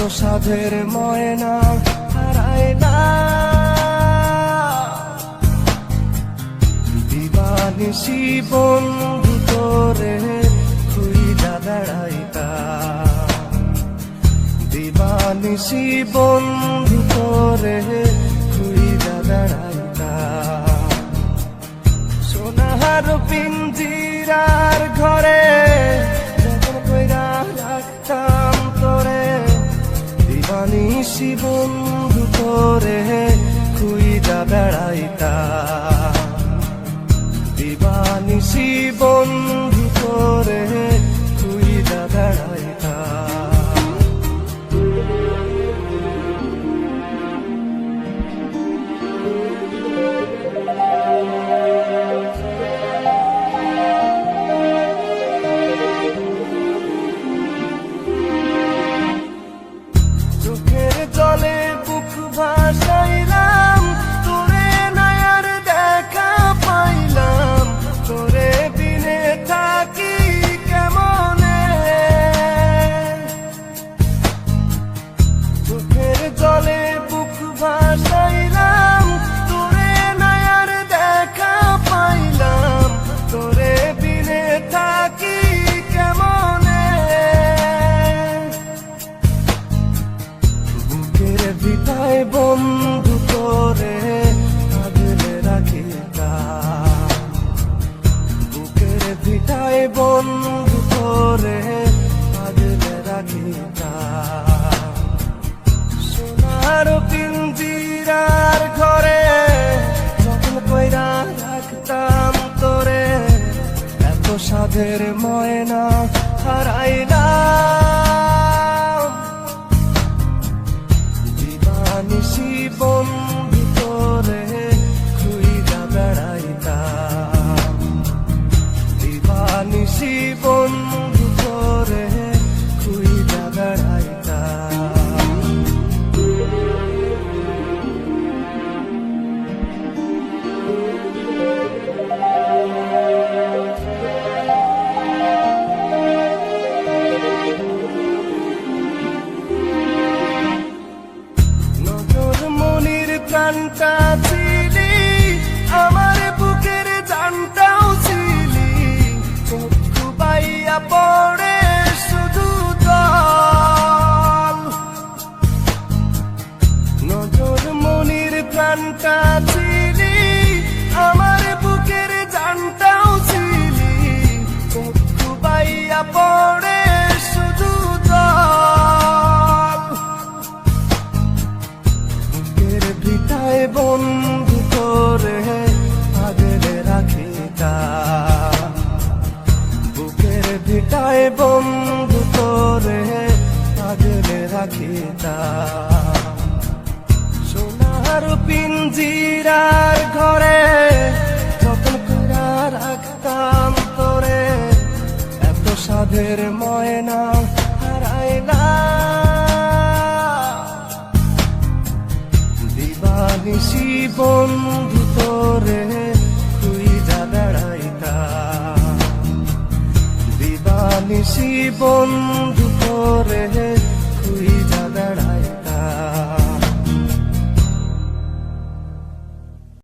সাধের ময়না হারায় না, দিবানিশি বন্ধু তোরে খুইজা বেড়াইতা, দিবানিশি বন্ধু তোরে খুইজা বেড়াইতা। সোনার পিঞ্জিরার ঘরে যখন কইরা রাখতাম তোরে, দিবানিশি বন্ধু তোরে খুইজা বেড়াইতা, দিবানিশি বন্ধু তোরে খুইজা বেড়াইতা। চোখের জলে বুক ভাসাইলাম, তোরে নায়ার দেখা পাইলাম, তোরে বিনে থাকি কেমনে। চোখের জলে বুক ভাসাইলাম, তোরে নায়ার দেখা পাইলাম, তোরে বিনে থাকি কেমনে। বুকের ভিটায় বন্ধু তোরে আগলে রাখিতাম, বুকের ভিটায় বন্ধু তোরে আগলে রাখিতাম। সোনার পিঞ্জিরার ঘরে যখন কইরা রাখতাম তোরে, এত সাধের ময়না হারাইলাম, দিবানিশি বন্ধু তোরে খুইজা বেড়াইতাম, দিবানিশি বন্ধু তোরে খুইজা বেড়াইতাম। নজর মনির প্রাণটা ছিলি, আমার বুকের জানটাও ছিলি, চক্ষু বাইয়া পড়ে শুধু জল। নজর মনির প্রাণটা ছিলি, আমার বুকের জানটাও ছিলি, চক্ষু বাইয়া পড়ে শুধু জল। বুকের ভিটায় বন্ধু তোরে আগলে রাখিতাম, বুকের ভিটায় বন্ধু তোরে আগলে রাখিতাম। সোনার পিঞ্জিরার ঘরে যখন কইরা রাখতাম তোরে, এত সাধের ময়না হারাইলাম, দিবানিশি বন্ধু তোরে খুইজা বেড়াইতাম, দিবানিশি বন্ধু